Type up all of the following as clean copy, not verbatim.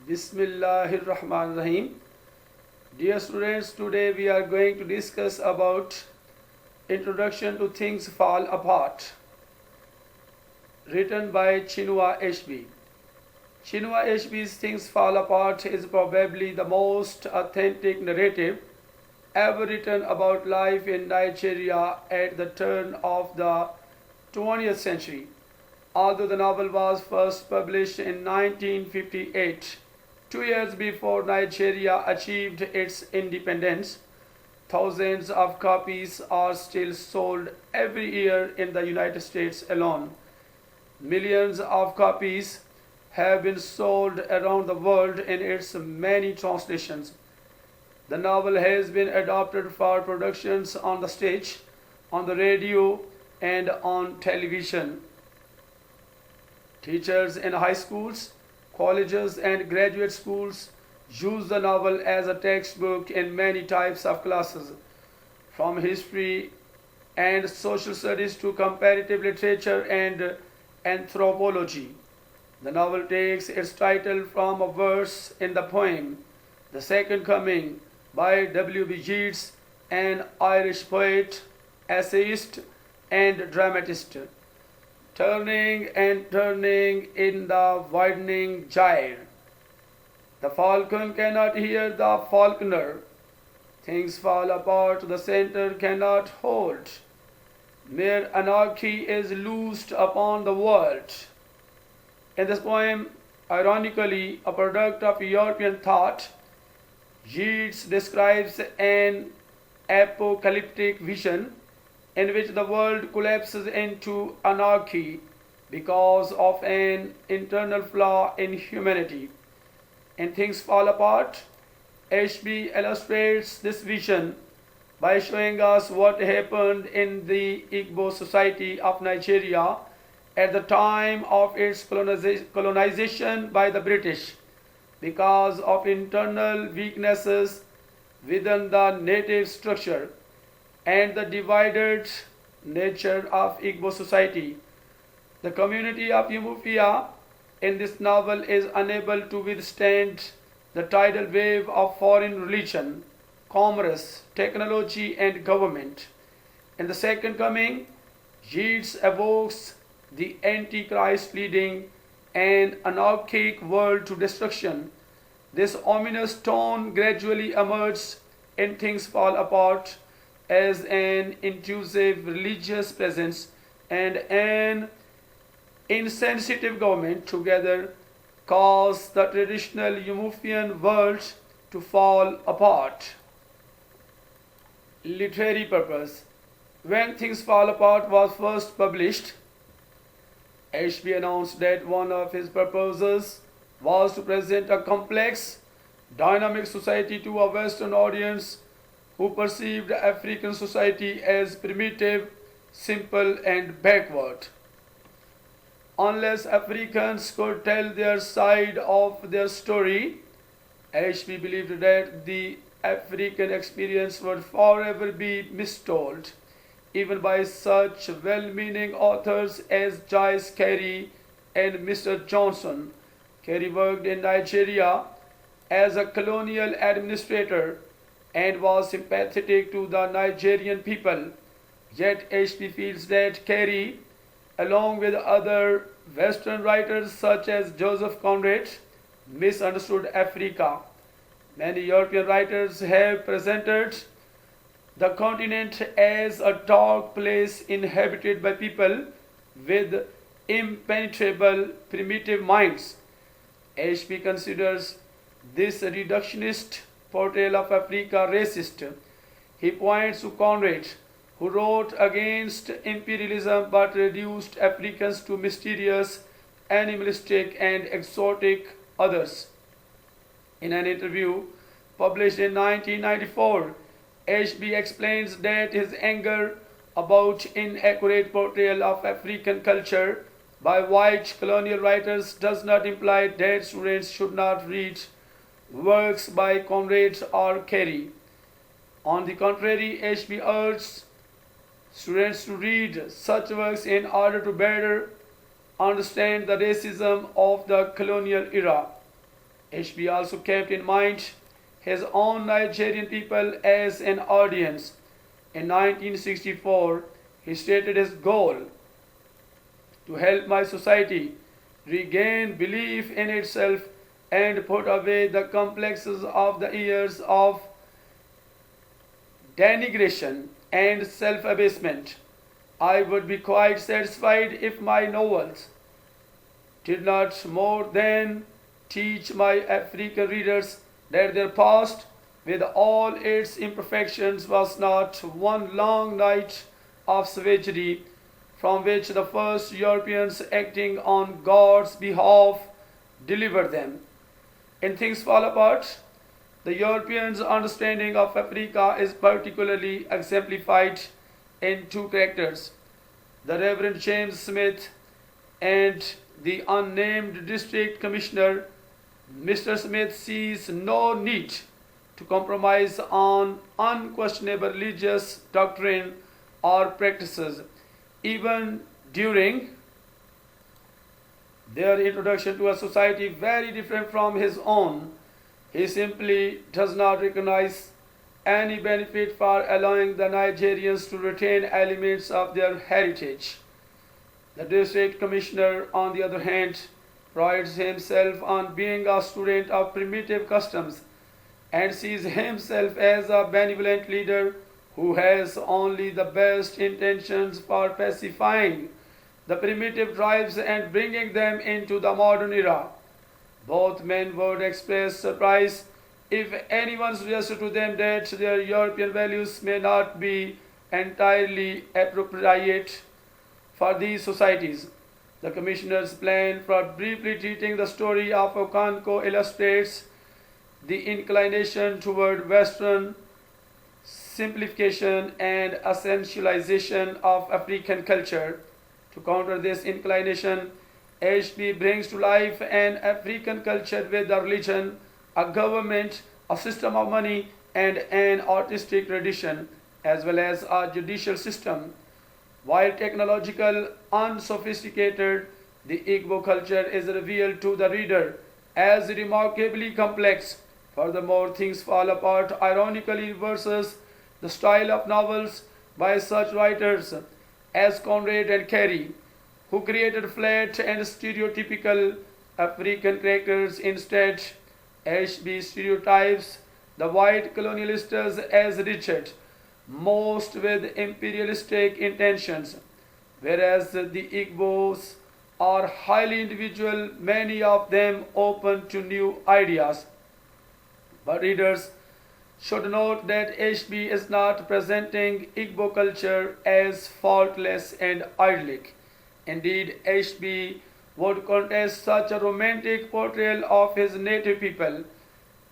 Bismillahirrahmanirrahim. Dear students, today we are going to discuss about Introduction to Things Fall Apart, written by Chinua Achebe. Chinua Achebe's Things Fall Apart is probably the most authentic narrative ever written about life in Nigeria at the turn of the 20th century. Although the novel was first published in 1958, 2 years before Nigeria achieved its independence, thousands of copies are still sold every year in the United States alone. Millions of copies have been sold around the world in its many translations. The novel has been adapted for productions on the stage, on the radio, and on television. Teachers in high schools, colleges, and graduate schools use the novel as a textbook in many types of classes, from history and social studies to comparative literature and anthropology. The novel takes its title from a verse in the poem The Second Coming by W. B. Yeats, an Irish poet, essayist, and dramatist. Turning and turning in the widening gyre, the falcon cannot hear the falconer. Things fall apart, the center cannot hold. Mere anarchy is loosed upon the world. In this poem, ironically a product of European thought, Yeats describes an apocalyptic vision in which the world collapses into anarchy because of an internal flaw in humanity. In Things Fall Apart, Ashby illustrates this vision by showing us what happened in the Igbo society of Nigeria at the time of its colonization by the British because of internal weaknesses within the native structure and the divided nature of Igbo society. The community of Umufia in this novel is unable to withstand the tidal wave of foreign religion, commerce, technology, and government. In The Second Coming, Yeats evokes the Antichrist leading an anarchic world to destruction. This ominous tone gradually emerges in Things Fall Apart as an intrusive religious presence and an insensitive government together cause the traditional Umufian world to fall apart. Literary purpose. When Things Fall Apart was first published, Ashby announced that one of his purposes was to present a complex, dynamic society to a Western audience who perceived African society as primitive, simple, and backward. Unless Africans could tell their side of their story, Ashby believed that the African experience would forever be mistold, even by such well-meaning authors as Joyce Carey and Mr. Johnson. Carey worked in Nigeria as a colonial administrator and was sympathetic to the Nigerian people. Yet Ashby feels that Carey, along with other Western writers such as Joseph Conrad, misunderstood Africa. Many European writers have presented the continent as a dark place inhabited by people with impenetrable primitive minds. Ashby considers this reductionist portrayal of Africa racist. He points to Conrad, who wrote against imperialism but reduced Africans to mysterious, animalistic, and exotic others. In an interview published in 1994, Ashby explains that his anger about inaccurate portrayal of African culture by white colonial writers does not imply that students should not read works by Conrad or Carey. On the contrary, Ashby urges students to read such works in order to better understand the racism of the colonial era. HB also kept in mind his own Nigerian people as an audience. In 1964, he stated his goal: to help my society regain belief in itself and put away the complexes of the years of denigration and self-abasement. I would be quite satisfied if my novels did not more than teach my African readers that their past, with all its imperfections, was not one long night of savagery from which the first Europeans acting on God's behalf delivered them. In Things Fall Apart, the Europeans' understanding of Africa is particularly exemplified in two characters: the Reverend James Smith and the unnamed district commissioner. Mr. Smith sees no need to compromise on unquestionable religious doctrine or practices, even during their introduction to a society very different from his own. He simply does not recognize any benefit for allowing the Nigerians to retain elements of their heritage. The district commissioner, on the other hand, prides himself on being a student of primitive customs and sees himself as a benevolent leader who has only the best intentions for pacifying the primitive tribes and bringing them into the modern era. Both men would express surprise if anyone suggested to them that their European values may not be entirely appropriate for these societies. The Commissioner's plan for briefly treating the story of Okanko illustrates the inclination toward Western simplification and essentialization of African culture. To counter this inclination, HB brings to life an African culture with a religion, a government, a system of money, and an artistic tradition, as well as a judicial system. While technological, unsophisticated, the Igbo culture is revealed to the reader as remarkably complex. Furthermore, Things Fall Apart ironically reverses the style of novels by such writers as Conrad and Carey, who created flat and stereotypical African characters. Instead, HB stereotypes the white colonialists as rigid, most with imperialistic intentions, whereas the Igbos are highly individual, many of them open to new ideas. But readers should note that HB is not presenting Igbo culture as faultless and idyllic. Indeed, HB would contest such a romantic portrayal of his native people.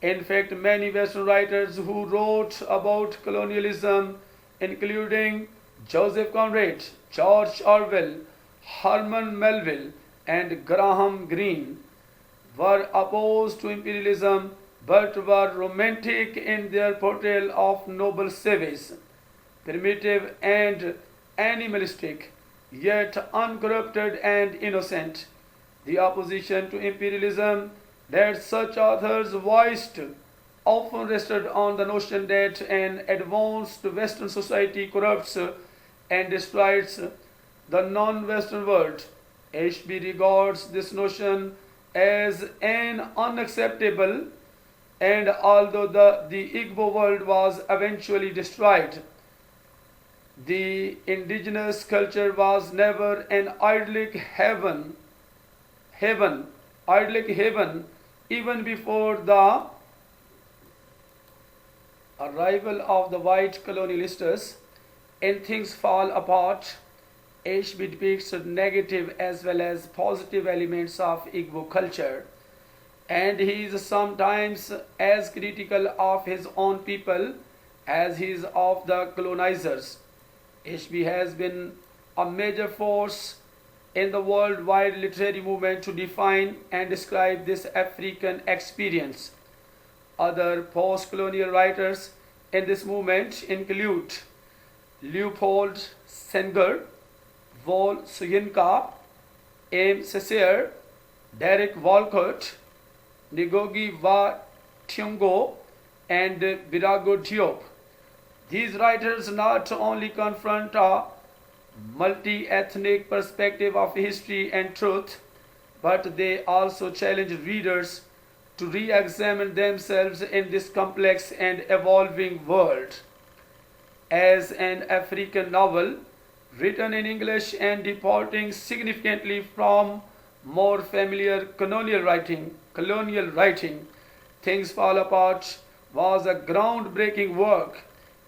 In fact, many Western writers who wrote about colonialism, including Joseph Conrad, George Orwell, Herman Melville, and Graham Greene, were opposed to imperialism but were romantic in their portrayal of noble savages, primitive and animalistic, yet uncorrupted and innocent. The opposition to imperialism that such authors voiced often rested on the notion that an advanced Western society corrupts and destroys the non-Western world. HB regards this notion as an unacceptable, and although the Igbo world was eventually destroyed, the indigenous culture was never an idyllic haven, even before the arrival of the white colonialists. In Things Fall Apart, HB depicts negative as well as positive elements of Igbo culture, and he is sometimes as critical of his own people as he is of the colonizers. HB has been a major force in the worldwide literary movement to define and describe this African experience. Other post-colonial writers in this movement include Leopold Senger, Vol Soyinka, M. Cesare, Derek Walcott, Ngugi wa Thiong'o, and Birago Diop. These writers not only confront a multi-ethnic perspective of history and truth, but they also challenge readers to re-examine themselves in this complex and evolving world. As an African novel written in English and departing significantly from more familiar colonial writing, Things Fall Apart was a groundbreaking work.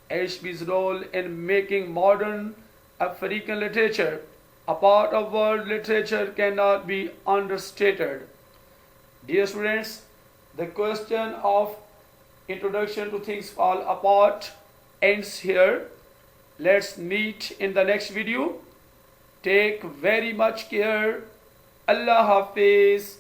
Ashby's role in making modern African literature a part of world literature cannot be understated. Dear students, the question of introduction to Things Fall Apart ends here. Let's meet in the next video. Take very much care. Allah Hafiz.